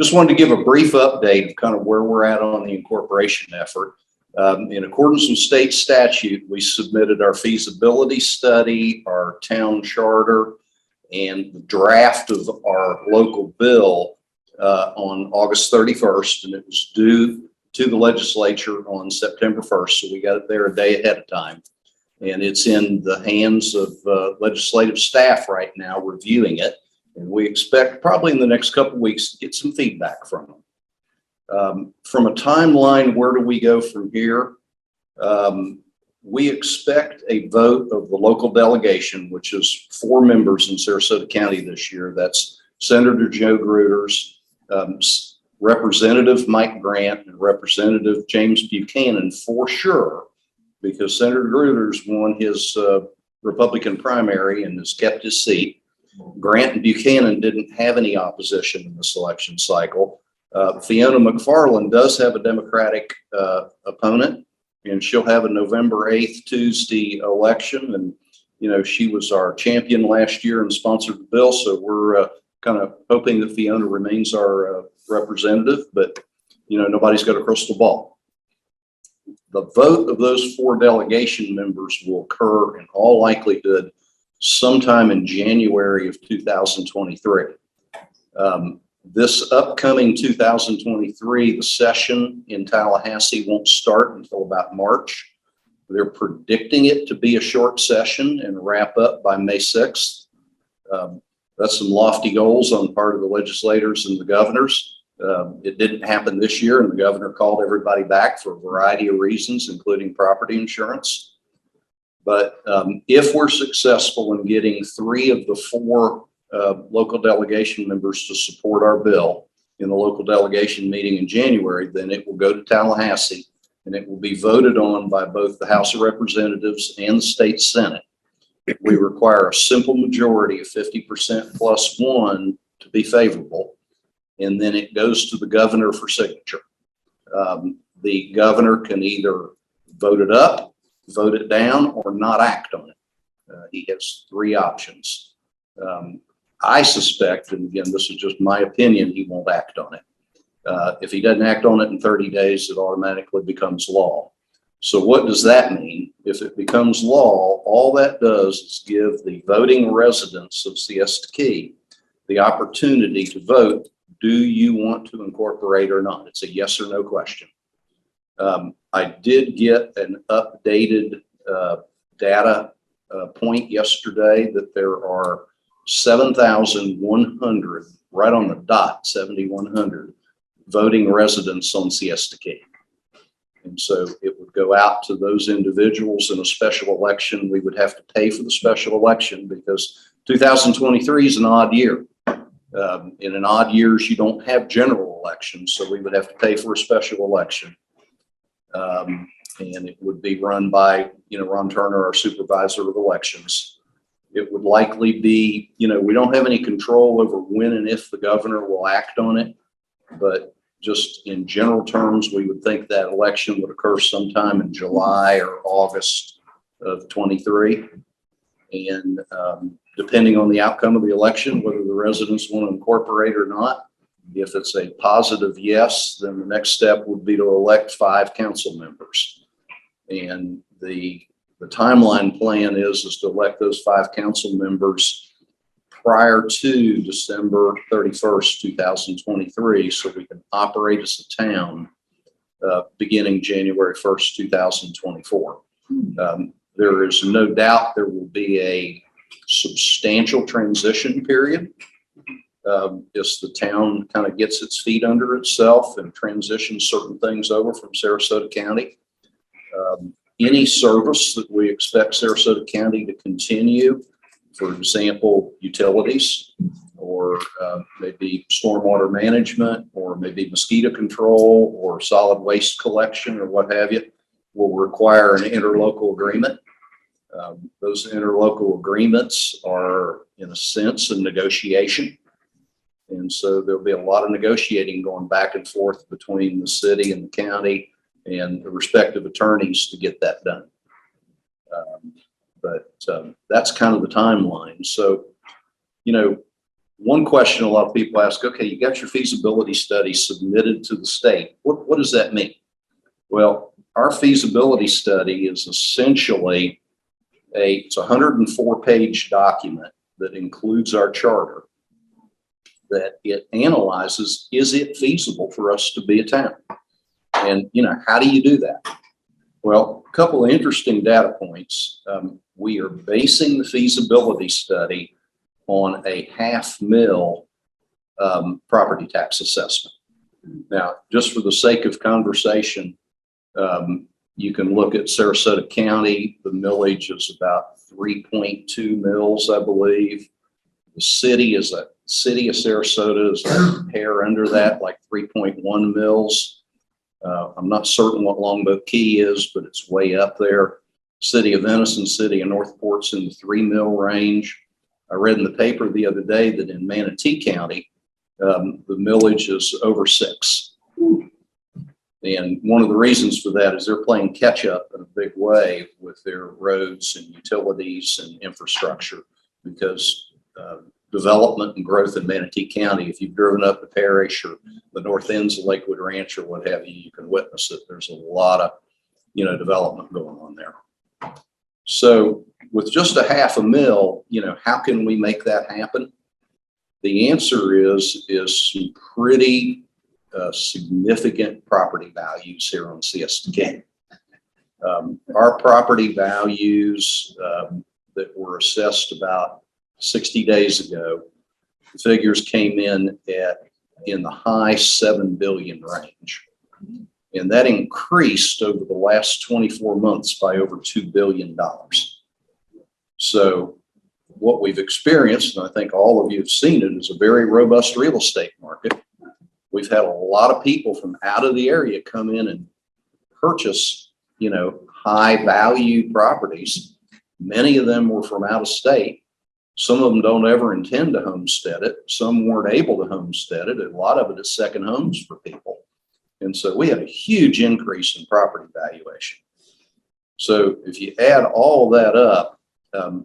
Just wanted to give a brief update of kind of where we're at on the incorporation effort. In accordance with state statute, we submitted our feasibility study, our town charter, and the draft of our local bill on August 31st, and it was due to the legislature on September 1st. So we got it there a day ahead of time. And it's in the hands of legislative staff right now reviewing it. And we expect probably in the next couple of weeks to get some feedback from them. From a timeline, where do we go from here? We expect a vote of the local delegation, which is 4 members in Sarasota County this year. That's Senator Joe Gruters, Representative Mike Grant, and Representative James Buchanan for sure, because Senator Gruters won his Republican primary and has kept his seat. Grant and Buchanan didn't have any opposition in this election cycle. Fiona McFarland does have a Democratic opponent, and she'll have a November 8th Tuesday election. And, you know, she was our champion last year and sponsored the bill. So we're kind of hoping that Fiona remains our representative, but, you know, nobody's got a crystal ball. The vote of those 4 delegation members will occur in all likelihood sometime in January of 2023. This upcoming 2023, the session in Tallahassee won't start until about March. They're predicting it to be a short session and wrap up by May 6th. That's some lofty goals on the part of the legislators and the governors. It didn't happen this year, and the governor called everybody back for a variety of reasons, including property insurance. But if we're successful in getting 3 of the 4 local delegation members to support our bill in the local delegation meeting in January, then it will go to Tallahassee and it will be voted on by both the House of Representatives and the state Senate. We require a simple majority of 50% plus 1 to be favorable, and then it goes to the governor for signature. The governor can either vote it up, vote it down, or not act on it. He has 3 options. I suspect, and again, this is just my opinion, he won't act on it. If he doesn't act on it in 30 days, it automatically becomes law. So what does that mean? If it becomes law, all that does is give the voting residents of Siesta Key the opportunity to vote, do you want to incorporate or not? It's a yes or no question. I did get an updated data point yesterday that there are 7,100, right on the dot, 7,100 voting residents on Siesta Key. And so it would go out to those individuals in a special election. We would have to pay for the special election because 2023 is an odd year. In an odd years, you don't have general elections, so we would have to pay for a special election. And it would be run by, you know, Ron Turner, our supervisor of elections. It would likely be, you know, we don't have any control over when and if the governor will act on it, but just in general terms, we would think that election would occur sometime in July or August of 23. And depending on the outcome of the election, whether the residents want to incorporate or not, if it's a positive yes, then the next step would be to elect 5 council members. And the timeline plan is to elect those 5 council members prior to December 31st, 2023, so we can operate as a town beginning January 1st, 2024. There is no doubt there will be a substantial transition period as the town kind of gets its feet under itself and transitions certain things over from Sarasota County. Any service that we expect Sarasota County to continue, for example, utilities, or maybe stormwater management, or maybe mosquito control, or solid waste collection, or what have you, will require an interlocal agreement. Those interlocal agreements are, in a sense, a negotiation. And so there'll be a lot of negotiating going back and forth between the city and the county and the respective attorneys to get that done. But that's kind of the timeline. So, you know, one question a lot of people ask, okay, you got your feasibility study submitted to the state. What does that mean? Well, our feasibility study is essentially it's a 104-page document that includes our charter, that it analyzes, is it feasible for us to be a town? And, how do you do that? Well, a couple of interesting data points. We are basing the feasibility study on a $500,000 property tax assessment. Now, just for the sake of conversation, you can look at Sarasota County. The millage is about 3.2 mils, I believe. The city of Sarasota is a hair under that, like 3.1 mils. I'm not certain what Longboat Key is, but it's way up there. City of Venice and City of Northport's in the 3 mil range. I read in the paper the other day that in Manatee County, the millage is over 6. And one of the reasons for that is they're playing catch up in a big way with their roads and utilities and infrastructure, because development and growth in Manatee County, if you've driven up the parish or the north ends of Lakewood Ranch or what have you, you can witness it. There's a lot of, development going on there. So with just a $500,000, how can we make that happen? The answer is some pretty significant property values here on Siesta Key. Our property values that were assessed about 60 days ago, the figures came in in the high 7 billion range. And that increased over the last 24 months by over $2 billion. So what we've experienced, and I think all of you have seen it, is a very robust real estate market. We've had a lot of people from out of the area come in and purchase, high value properties. Many of them were from out of state. Some of them don't ever intend to homestead it. Some weren't able to homestead it. A lot of it is second homes for people. And so we had a huge increase in property valuation. So if you add all that up,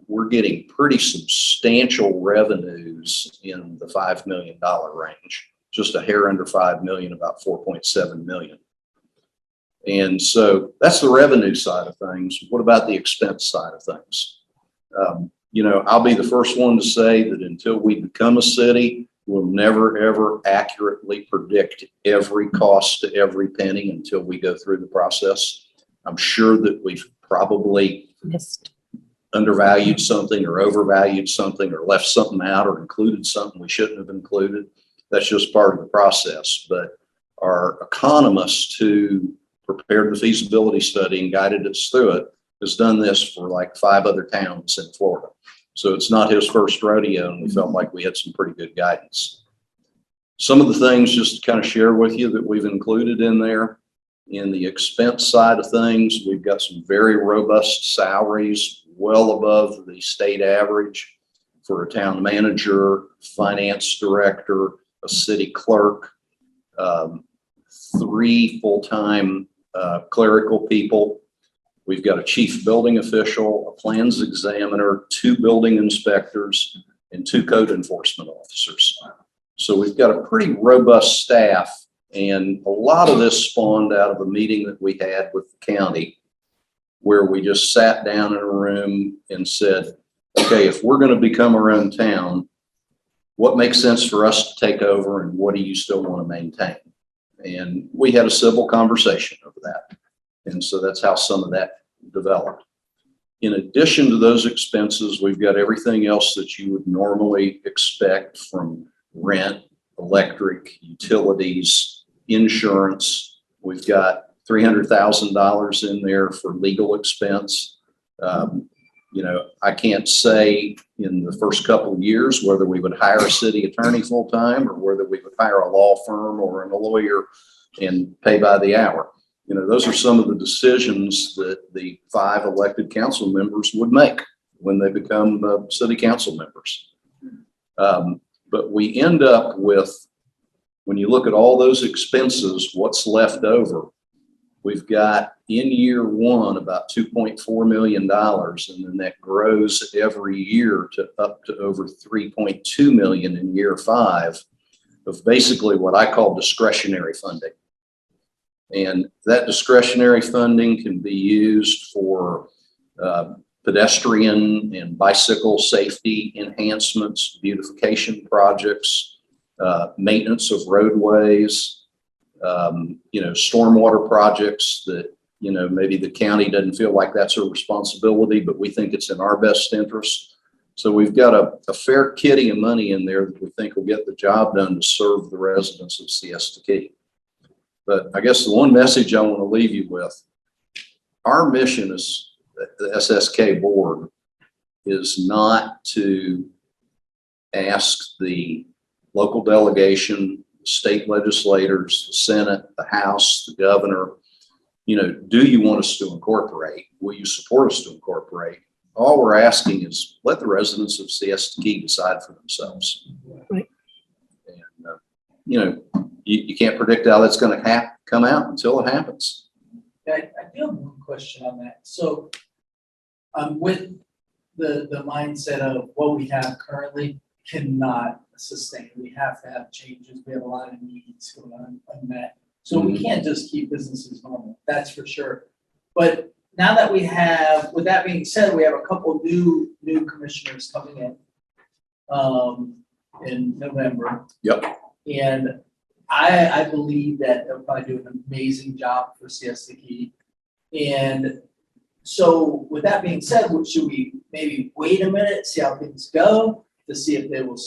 we're getting pretty substantial revenues in the $5 million range, just a hair under 5 million, about 4.7 million. And so that's the revenue side of things. What about the expense side of things? I'll be the first one to say that until we become a city, we'll never, ever accurately predict every cost to every penny until we go through the process. I'm sure that we've probably undervalued something or overvalued something or left something out or included something we shouldn't have included. That's just part of the process. But our economist who prepared the feasibility study and guided us through it has done this for like 5 other towns in Florida. So it's not his first rodeo, and we felt like we had some pretty good guidance. Some of the things just to kind of share with you that we've included in there. In the expense side of things, we've got some very robust salaries, well above the state average for a town manager, finance director, a city clerk, 3 full-time clerical people. We've got a chief building official, a plans examiner, 2 building inspectors, and 2 code enforcement officers. So we've got a pretty robust staff, and a lot of this spawned out of a meeting that we had with the county where we just sat down in a room and said, okay, if we're going to become our own town, what makes sense for us to take over and what do you still want to maintain? And we had a civil conversation over that. And so that's how some of that developed. In addition to those expenses, we've got everything else that you would normally expect, from rent, electric, utilities, insurance. We've got $300,000 in there for legal expense. I can't say in the first couple of years whether we would hire a city attorney full time or whether we would hire a law firm or a lawyer and pay by the hour. Those are some of the decisions that the 5 elected council members would make when they become city council members. But we end up with, when you look at all those expenses, what's left over We've got in year one about $2.4 million, and then that grows every year to up to over 3.2 million in year 5 of basically what I call discretionary funding. And that discretionary funding can be used for pedestrian and bicycle safety enhancements, beautification projects, maintenance of roadways, stormwater projects that, maybe the county doesn't feel like that's a responsibility, but we think it's in our best interest. So we've got a fair kitty of money in there that we think will get the job done to serve the residents of Siesta Key. But I guess the one message I want to leave you with, our mission as the SSK board is not to ask the local delegation, state legislators, the Senate, the House, the governor, do you want us to incorporate? Will you support us to incorporate? All we're asking is let the residents of Siesta Key decide for themselves. Right. And, you can't predict how that's going to come out until it happens. I do have one question on that. So with the mindset of what we have currently cannot sustain. We have to have changes. We have a lot of needs going on unmet. So we can't just keep businesses normal. That's for sure. But now that we have, with that being said, we have a couple new commissioners coming in November. Yep. And I believe that they'll probably do an amazing job for Siesta Key. And so with that being said, should we maybe wait a minute, see how things go, to see if they will,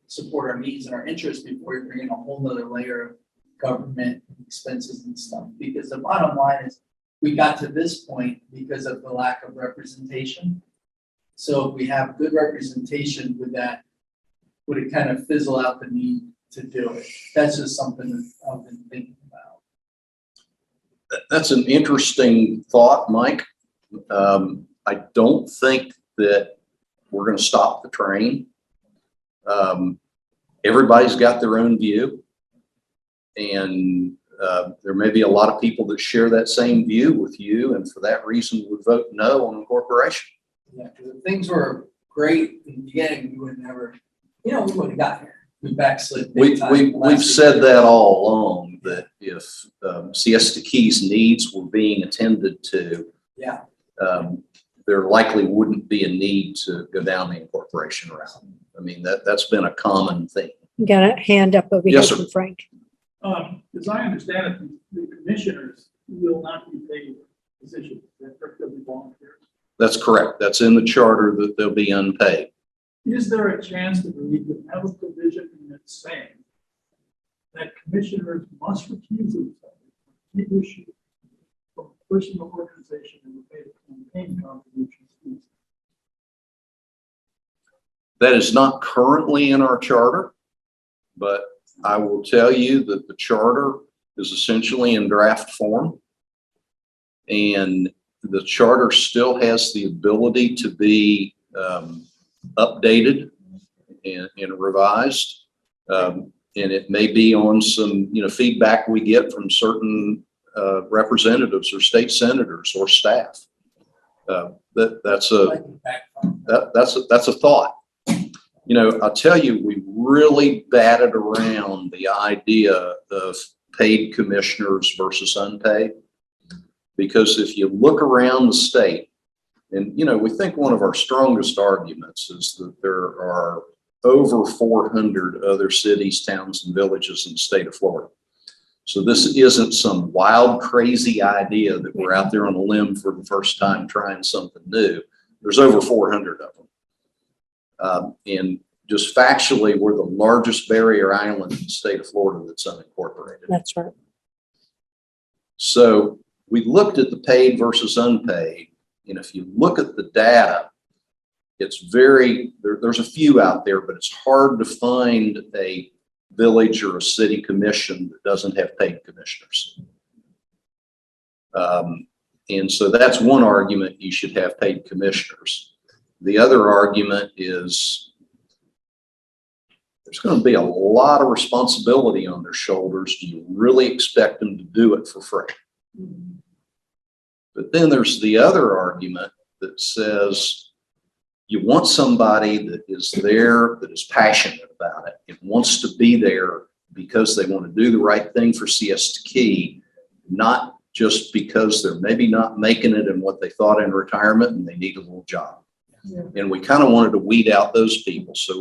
support our needs and our interests before we bring in a whole nother layer of government expenses and stuff? Because the bottom line is we got to this point because of the lack of representation. So if we have good representation with that, would it kind of fizzle out the need to do it? That's just something that I've been thinking about. That's an interesting thought, Mike. I don't think that we're going to stop the train. Everybody's got their own view, and there may be a lot of people that share that same view with you, and for that reason would vote no on incorporation. Yeah, because if things were great in the beginning, we would never, we wouldn't have got here. We backslid. We've said that all along, that if Siesta Key's needs were being attended to, Yeah. There likely wouldn't be a need to go down the incorporation route. I mean, that's been a common thing. You got a hand up over here Yes, sir. from Frank. As I understand it, the commissioners will not be paid positions. They'll be volunteers. That's correct. That's in the charter that they'll be unpaid. Is there a chance that we could have a provision in it saying that commissioners must recuse themselves from any issue from a personal organization and will pay the campaign contributions fees? That is not currently in our charter, but I will tell you that the charter is essentially in draft form, and the charter still has the ability to be updated and revised, and it may be on some feedback we get from certain representatives or state senators or staff. That's a thought. I'll tell you, we really batted around the idea of paid commissioners versus unpaid, because if you look around the state, and we think one of our strongest arguments is that there are over 400 other cities, towns, and villages in the state of Florida. So this isn't some wild, crazy idea that we're out there on a limb for the first time trying something new. There's over 400 of them. And just factually, we're the largest barrier island in the state of Florida that's unincorporated. That's right. So we looked at the paid versus unpaid. And if you look at the data, it's there's a few out there, but it's hard to find a village or a city commission that doesn't have paid commissioners. And so that's one argument: you should have paid commissioners. The other argument is there's going to be a lot of responsibility on their shoulders. Do you really expect them to do it for free? But then there's the other argument that says you want somebody that is there, that is passionate about it, and wants to be there because they want to do the right thing for Siesta Key, not just because they're maybe not making it in what they thought in retirement and they need a little job. Yeah. And we kind of wanted to weed out those people. So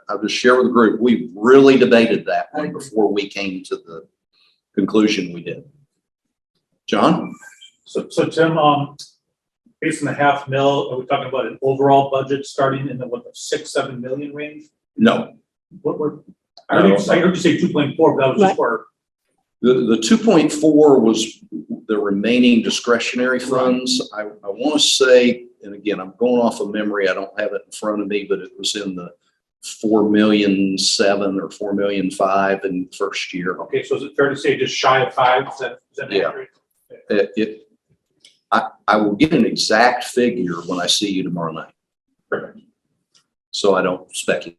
I'll just share with the group, we really debated that one before we came to the conclusion we did. John? So Tim, based on the $500,000, are we talking about an overall budget starting in the, what, the 6-7 million range? No. I heard you say 2.4, but that was just for. The 2.4 was the remaining discretionary funds. I want to say, and again, I'm going off of memory, I don't have it in front of me, but it was in the 4,000,007 or 4,000,005 in the first year. Okay, so is it fair to say just shy of 5? Is that Yeah. accurate? I will get an exact figure when I see you tomorrow night. Perfect. So I don't speculate.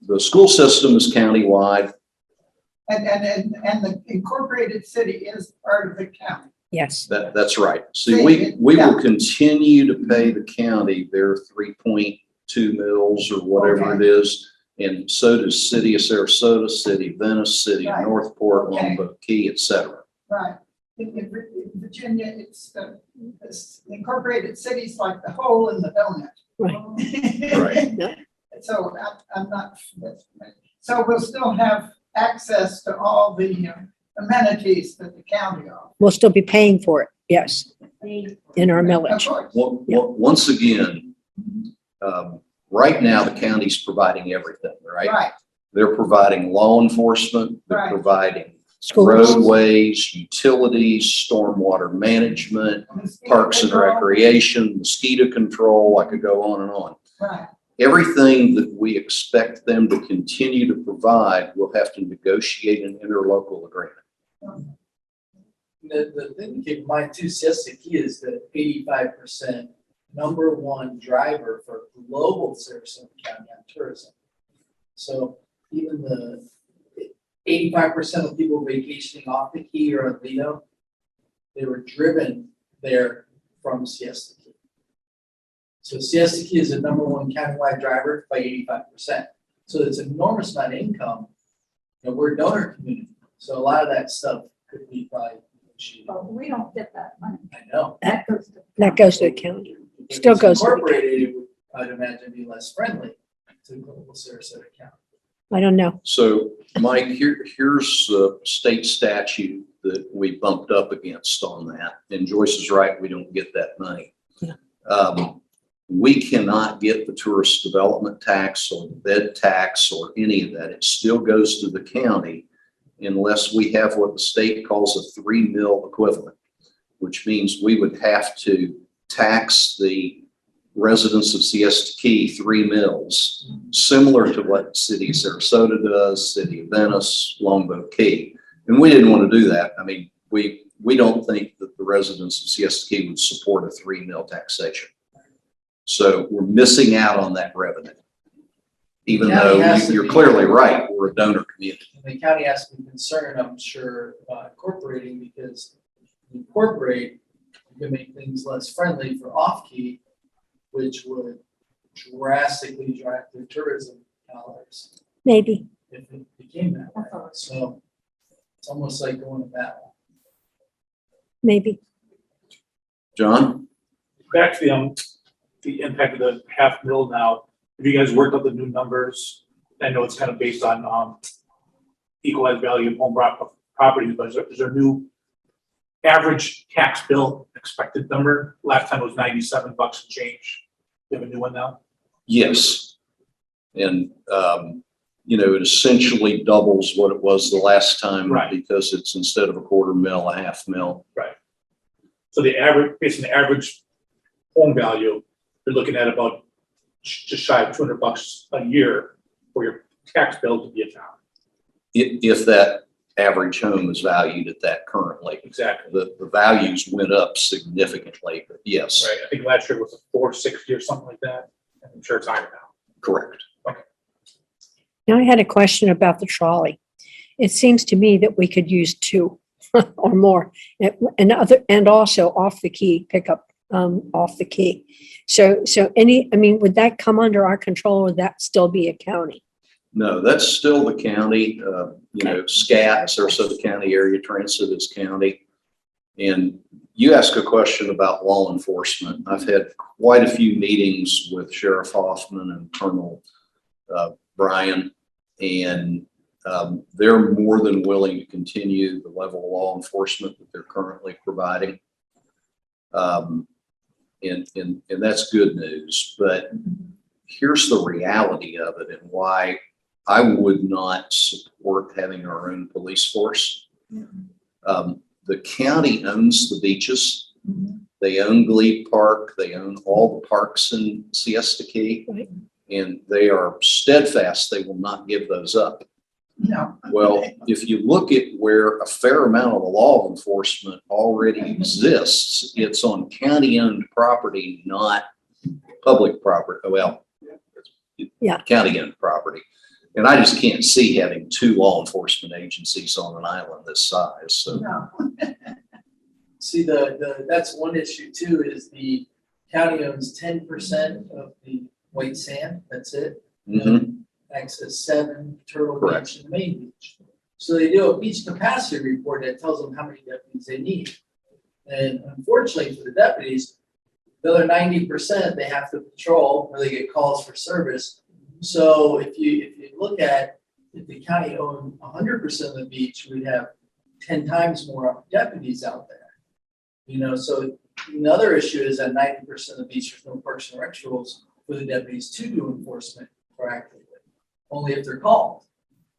The school system is countywide. And the incorporated city is part of the county. Yes. That's right. See, we will continue to pay the county their 3.2 mils or whatever it is. And so does City of Sarasota, City of Venice, City of Right. Northport, Okay. Longboat Key, et cetera. Right. In Virginia, it's the incorporated cities like the hole in the donut. Right. So I'm not, so we'll still have access to all the amenities that the county offers. We'll still be paying for it. Yes. In our Of millage. course. Once again, right now, the county's providing everything, right? Right. They're providing law enforcement, they're Right. providing Schools. roadways, utilities, stormwater management, parks and recreation, mosquito control, I could go on and on. Right. Everything that we expect them to continue to provide, we'll have to negotiate an interlocal agreement. The thing to keep in mind too, Siesta Key is the 85% #1 driver for global Sarasota County on tourism. So even the 85% of people vacationing off the Key or on Lido, they were driven there from Siesta Key. So Siesta Key is the #1 countywide driver by 85%. So it's an enormous amount of income. And we're a donor community, so a lot of that stuff could be probably negotiated. But we don't get that money. I know. That goes to. That goes to the county. If Still it's goes to the county. Incorporated, it would, I'd imagine, be less friendly to global Sarasota County. I don't know. So Mike, here's the state statute that we bumped up against on that. And Joyce is right, we don't get that money. Yeah. We cannot get the tourist development tax or the bed tax or any of that. It still goes to the county unless we have what the state calls a 3 mil equivalent, which means we would have to tax the residents of Siesta Key 3 mils, similar to what City of Sarasota does, City of Venice, Longboat Key. And we didn't want to do that. I mean, we don't think that the residents of Siesta Key would support a 3 mil taxation. So we're missing out on that revenue. Even though you're clearly right, we're a donor community. And the county has to be concerned, I'm sure, about incorporating, because if you incorporate, you can make things less friendly for off-key, which would drastically drive their tourism dollars Maybe. if it became that way. So it's almost like going to battle. Maybe. John? Back to the impact of the $500,000 now. Have you guys worked out the new numbers? I know it's kind of based on equalized value of home properties, but is there a new average tax bill expected number? Last time it was $97 and change. Do you have a new one now? Yes. And, it essentially doubles what it was the last time. Right. Because it's instead of a 1/4 mil, a 1/2 mil. Right. So the average, based on the average home value, you're looking at about just shy of $200 a year for your tax bill to be a town. If that average home is valued at that currently. Exactly. The values went up significantly, but yes, Right. I think last year was a 460 or something like that. I'm sure it's higher now. correct. Now I had a question about the trolley. It seems to me that we could use two or more and also off the key pickup, off the key. So would that come under our control or would that still be a county? No, that's still the county, SKA, Sarasota County Area Transit is county. And you ask a question about law enforcement. I've had quite a few meetings with Sheriff Hoffman and Colonel Brian, and they're more than willing to continue the level of law enforcement that they're currently providing. And that's good news, but here's the reality of it and why I would not support having our own police force. The county owns the beaches. They own Glebe Park. They own all the parks in Siesta Key. Right. And they are steadfast. They will not give those up. No. Well, if you look at where a fair amount of the law enforcement already exists, it's on county-owned property, not public property. Well, Yeah. county-owned property. And I just can't see having two law enforcement agencies on an island this size. So No. See, that's one issue too, is the county owns 10% of the white sand, that's it. mhm, Access 7, Turtle Correct. Beach, and Main Beach. So they do a beach capacity report that tells them how many deputies they need. And unfortunately for the deputies, the other 90%, they have to patrol or they get calls for service. So if you look at, if the county owned 100% of the beach, we'd have 10 times more deputies out there. So another issue is that 90% of the beach, there's no parks and rec rules for the deputies to do enforcement proactively, only if they're called.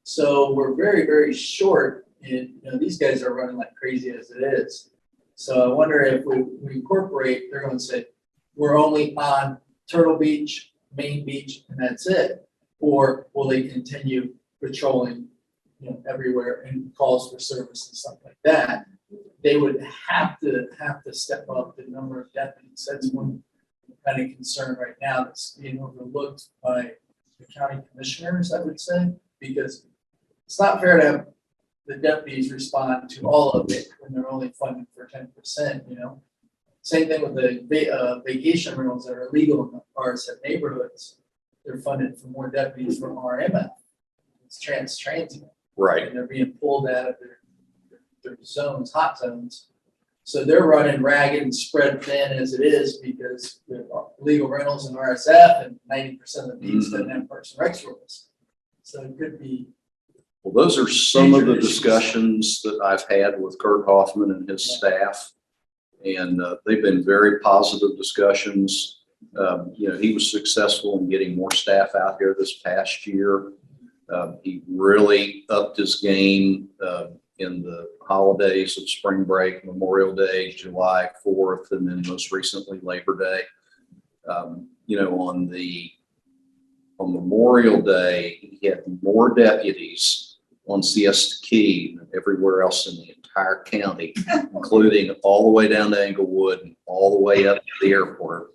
So we're very, very short, and these guys are running like crazy as it is. So I wonder if we incorporate, they're going to say, we're only on Turtle Beach, Main Beach, and that's it. Or will they continue patrolling, everywhere and calls for service and stuff like that? They would have to step up the number of deputies. That's one kind of concern right now that's being overlooked by the county commissioners, I would say, because it's not fair to have the deputies respond to all of it when they're only funded for 10%, Same thing with the vacation rentals that are illegal in the RSF neighborhoods. They're funded for more deputies from RMF. It's transient. right. And they're being pulled out of their zones, hot zones. So they're running ragged and spread thin as it is because the illegal rentals in RSF and 90% of the beach doesn't have parks and rec rules. So it could be. Well, those are some of the Major issues. discussions that I've had with Kurt Hoffman and his staff. And they've been very positive discussions. He was successful in getting more staff out here this past year. He really upped his game in the holidays of spring break, Memorial Day, July 4th, and then most recently Labor Day. On Memorial Day, he had more deputies on Siesta Key than everywhere else in the entire county, including all the way down to Englewood and all the way up to the airport.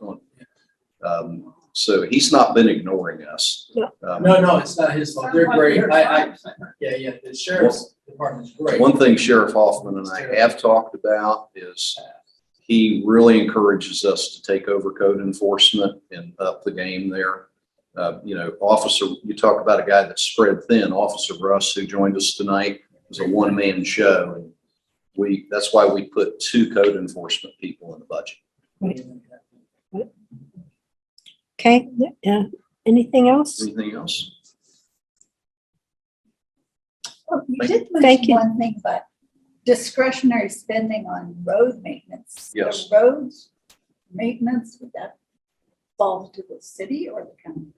So he's not been ignoring us. No, it's not his fault. They're great. Yeah, the sheriff's department's great. One thing Sheriff Hoffman and I have talked about is he really encourages us to take over code enforcement and up the game there. You talk about a guy that's spread thin. Officer Russ, who joined us tonight, was a one-man show. And that's why we put 2 code enforcement people in the budget. Okay, anything else? Anything else? Oh, you did Thank mention you. one thing, but discretionary spending on road maintenance. Yes. The roads maintenance, would that fall to the city or the county?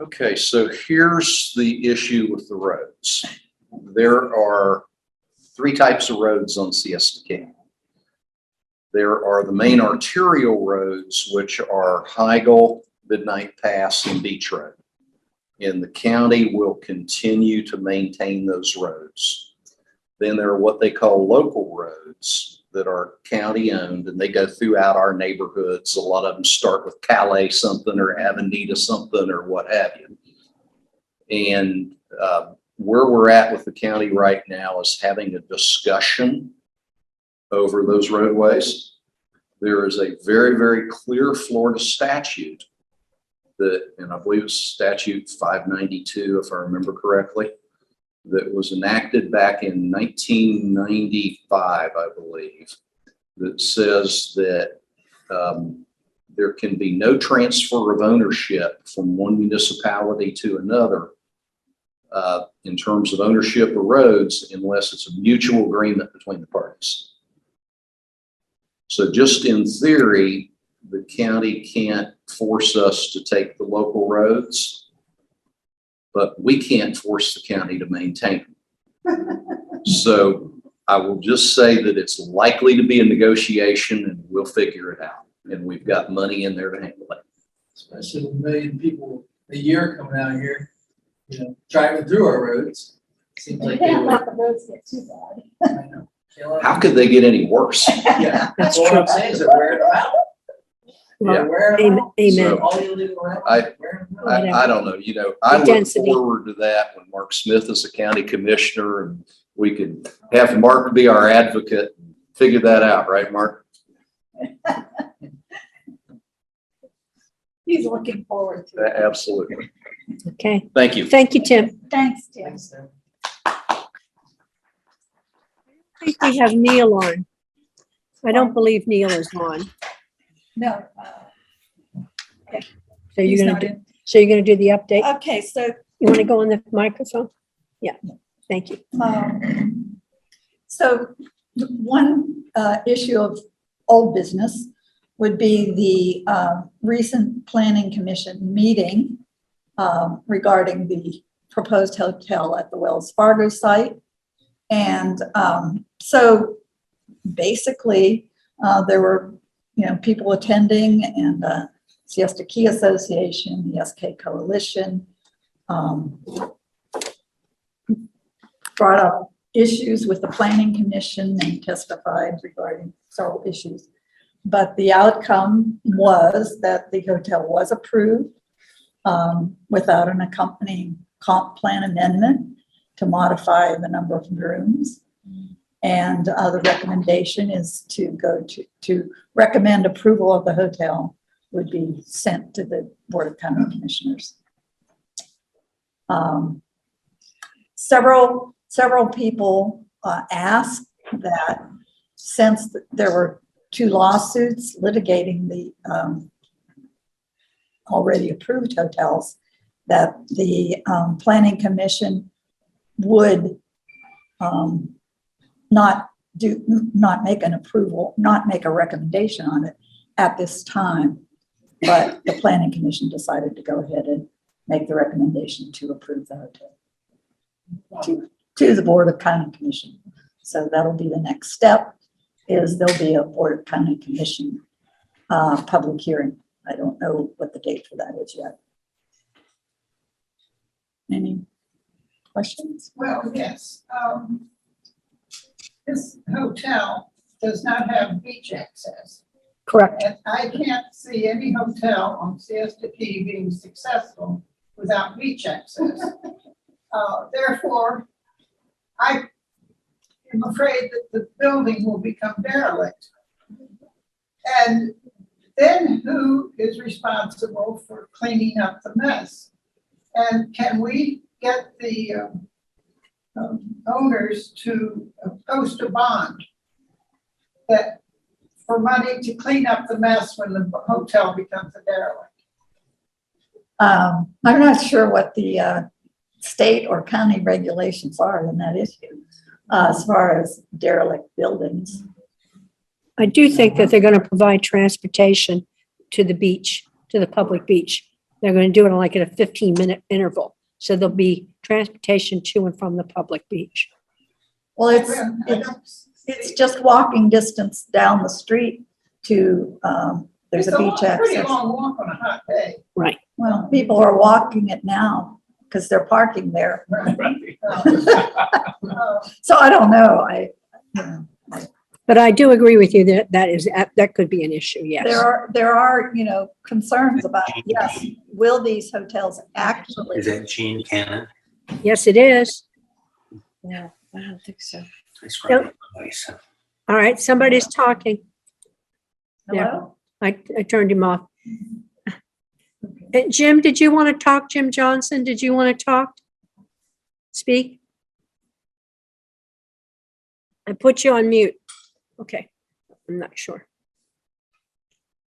Okay, so here's the issue with the roads. There are 3 types of roads on Siesta Key. There are the main arterial roads, which are Heigl, Midnight Pass, and Beach Road. And the county will continue to maintain those roads. Then there are what they call local roads that are county owned, and they go throughout our neighborhoods. A lot of them start with Calais something or Avenida something or what have you. And where we're at with the county right now is having a discussion over those roadways. There is a very, very clear Florida statute that, and I believe it's statute 592, if I remember correctly, that was enacted back in 1995, I believe, that says that there can be no transfer of ownership from one municipality to another in terms of ownership of roads unless it's a mutual agreement between the parties. So just in theory, the county can't force us to take the local roads, but we can't force the county to maintain them. So I will just say that it's likely to be a negotiation and we'll figure it out. And we've got money in there to handle it. Especially with 1 million people a year coming out here, you know, driving through our roads. Seems You like they can't would. let the roads get too bad. I know. Can't let How them- could they get any worse? Yeah, That's well, what I'm true. saying is they're wearing them out. They're wearing them out. Amen. So all you live around, I- wearing them out. I don't know, you know, I look Density. forward to that when Mark Smith is a county commissioner and we could have Mark be our advocate and figure that out, right, Mark? He's looking forward to it. Absolutely. Okay. Thank you. Thank you, Tim. Thanks, Tim. Thanks, Tim. I think we have Neil on. I don't believe Neil is on. No. So he's you're not gonna do, in. so you're gonna do the update? Okay, so You want to go on the microphone? Yeah, thank you. So one issue of old business would be the recent planning commission meeting regarding the proposed hotel at the Wells Fargo site. And so basically there were, you know, people attending, and Siesta Key Association, the SKA Coalition, brought up issues with the planning commission and testified regarding several issues. But the outcome was that the hotel was approved without an accompanying comp plan amendment to modify the number of rooms. And the recommendation is to recommend approval of the hotel would be sent to the Board of County Commissioners. Several people asked that since there were 2 lawsuits litigating the already approved hotels, that the planning commission would not make an approval, not make a recommendation on it at this time. But the planning commission decided to go ahead and make the recommendation to approve the hotel to the Board of County Commission. So that'll be the next step, is there'll be a Board of County Commission public hearing. I don't know what the date for that is yet. Any questions? Well, yes. This hotel does not have beach access. Correct. And I can't see any hotel on Siesta Key being successful without beach access. Therefore, I am afraid that the building will become derelict. And then who is responsible for cleaning up the mess? And can we get the owners to post a bond that for money to clean up the mess when the hotel becomes a derelict? I'm not sure what the state or county regulations are in that issue as far as derelict buildings. I do think that they're going to provide transportation to the beach, to the public beach. They're going to do it like at a 15-minute interval. So there'll be transportation to and from the public beach. Well, I don't it's just walking distance down the street to, there's a beach Pretty access. long walk on a hot day. Right. Well, people are walking it now because they're parking there. So I don't know. You know, But I do agree with you that that could be an issue, yes. there are, you know, concerns about, yes, will these hotels actually? Is that Gene Cannon? Yes, it is. No, I don't think so. That's right. Nice. All right, somebody's talking. Hello? I turned him off. Jim, did you want to talk? Jim Johnson, did you want to talk? Speak? I put you on mute. Okay, I'm not sure.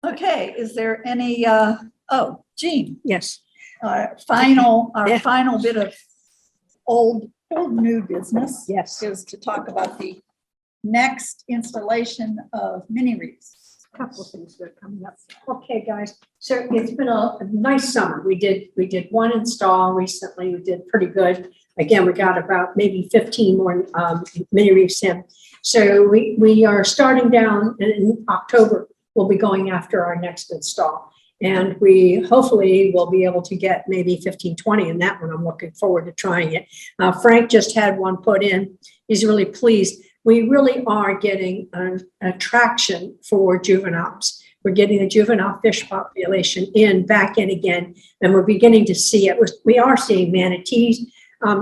Okay, is there any, oh, Jean, Yes, our Yeah. final bit of old new business yes. is to talk about the next installation of mini reefs. Couple of things that are coming up. Okay, guys, so it's been a nice summer. We did one install recently. We did pretty good. Again, we got about maybe 15 more mini reefs in. So we are starting down in October. We'll be going after our next install. And we hopefully will be able to get maybe 15, 20 in that one. I'm looking forward to trying it. Frank just had one put in. He's really pleased. We really are getting an attraction for juveniles. We're getting the juvenile fish population back in again, and we're beginning to see it. We are seeing manatees.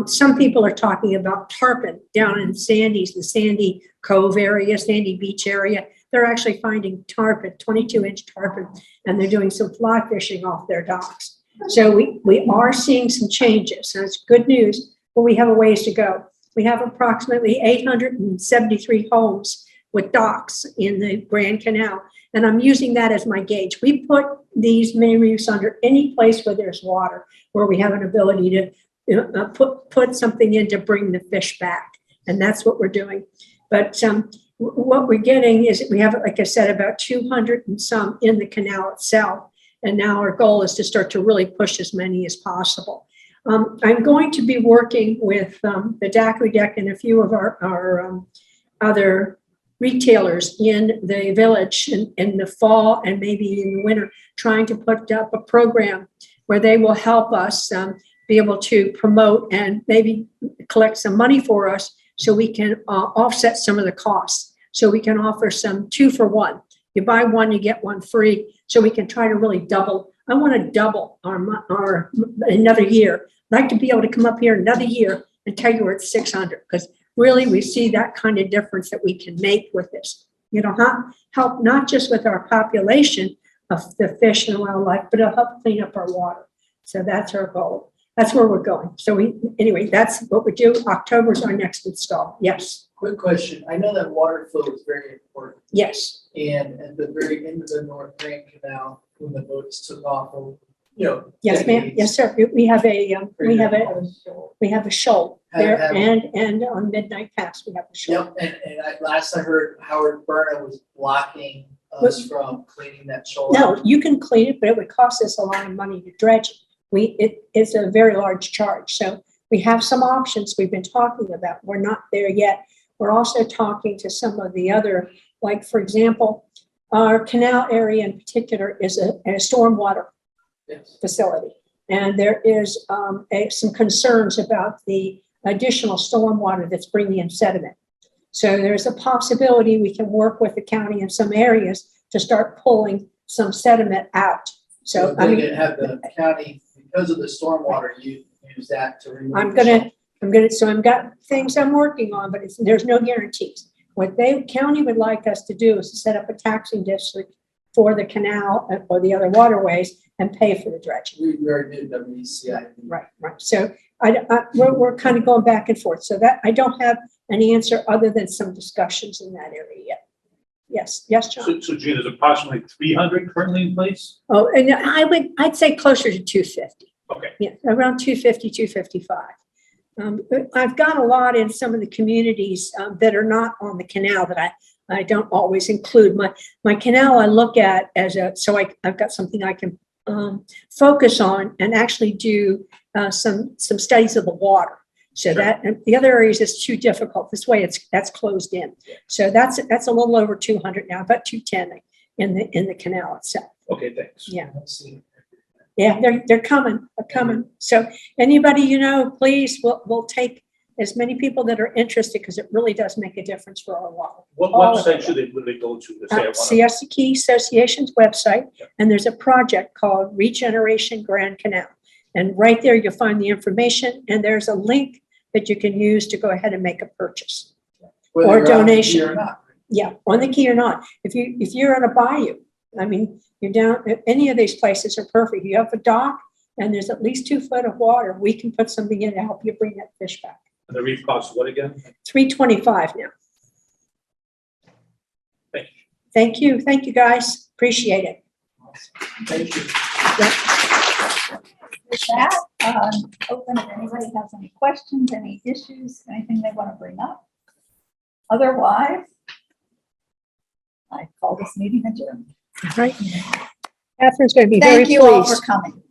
Some people are talking about tarpon down in Sandy's, the Sandy Cove area, Sandy Beach area. They're actually finding tarpon, 22-inch tarpon, and they're doing some fly fishing off their docks. So we are seeing some changes, and it's good news, but we have a ways to go. We have approximately 873 homes with docks in the Grand Canal, and I'm using that as my gauge. We put these mini reefs under any place where there's water, where we have an ability to put something in to bring the fish back, and that's what we're doing. But what we're getting is we have, like I said, about 200 and some in the canal itself, and now our goal is to start to really push as many as possible. I'm going to be working with the Daiquiri Deck and a few of our other retailers in the village in the fall and maybe in the winter, trying to put up a program where they will help us be able to promote and maybe collect some money for us so we can offset some of the costs. So we can offer some 2-for-1. You buy one, you get one free. So we can try to really double. I want to double our another year. I'd like to be able to come up here another year and tell you we're at 600, because really we see that kind of difference that we can make with this. You know, help not just with our population of the fish and wildlife, but it'll help clean up our water. So that's our goal. That's where we're going. So anyway, that's what we do. October is our next install. Yes. Quick question. I know that water flow is very important. Yes. And at the very end of the North Grand Canal, when the boats took off, you know. Yes, ma'am. decades, Yes, sir. We have a shoal there, and on Midnight Pass we have a shoal. Yep, and last I heard, Howard Berna was blocking us from cleaning that shoal. No, you can clean it, but it would cost us a lot of money to dredge it. It is a very large charge. So we have some options we've been talking about. We're not there yet. We're also talking to some of the other, like, for example, our canal area in particular is a stormwater facility. And there is some concerns about the additional stormwater that's bringing in sediment. So there's a possibility we can work with the county in some areas to start pulling some sediment out. So they can have the county, because of the stormwater, you use that to remove. I've got things I'm working on, but there's no guarantees. What the county would like us to do is to set up a taxing district for the canal or the other waterways and pay for the dredging. We already did WCI. Right. So we're kind of going back and forth. So that I don't have an answer other than some discussions in that area yet. Yes, John. So Gene, there's approximately 300 currently in place? Oh, and I'd say closer to 250. Okay. Yeah, around 250, 255. I've got a lot in some of the communities that are not on the canal that I don't always include. My canal I look at as I've got something I can focus on and actually do some studies of the water. So that, and the other areas is too difficult. This way that's closed in. So that's a little over 200 now, about 210 in the canal itself. Okay, thanks. Yeah. Let's see. Yeah, they're coming. So anybody, please, we'll take as many people that are interested because it really does make a difference for our water. What All of website would they go to? Say I wanna- Siesta Key Association's website, Yeah. and there's a project called Regeneration Grand Canal. And right there, you'll find the information, and there's a link that you can use to go ahead and make a purchase. Whether Or you're on the donation. key or not. Yeah, on the key or not. If you're on a bayou, I mean, you're down, any of these places are perfect. You have a dock and there's at least 2 foot of water. We can put something in to help you bring that fish back. And the reef costs what again? $325 now. Thank you. Thank you, guys. Appreciate it. Thank you. With that, open if anybody has any questions, any issues, anything they want to bring up. Otherwise, I call this meeting adjourned. All right. Catherine's going to be very Thank you all for pleased. coming.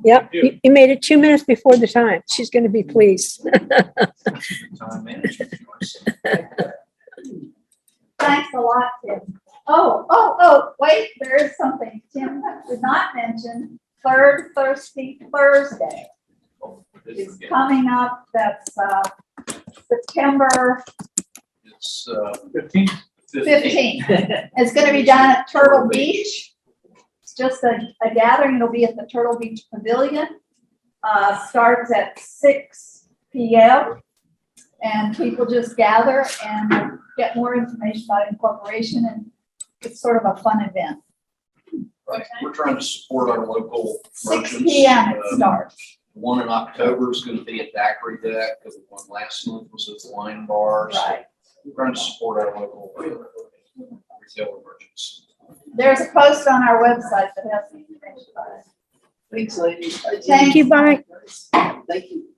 Yep, you made it 2 minutes before the time. She's going to be pleased. Time management, Joyce. Thanks a lot, Tim. Oh, wait, there is something Tim did not mention. Third Thirsty Thursday is coming up. That's September It's 15? 15th. It's going to be down at Turtle Beach. It's just a gathering. It'll be at the Turtle Beach Pavilion. Starts at 6 p.m. And people just gather and get more information about Incorporation, and it's sort of a fun event. Right, we're trying to support our local 6 merchants. p.m. it starts. One in October is going to be at Daiquiri Deck, because the one last month was at the wine bars. Right. We're trying to support our local retail merchants. There's a post on our website that has the information about it. Thanks, ladies. Thank you, bye. Thank you.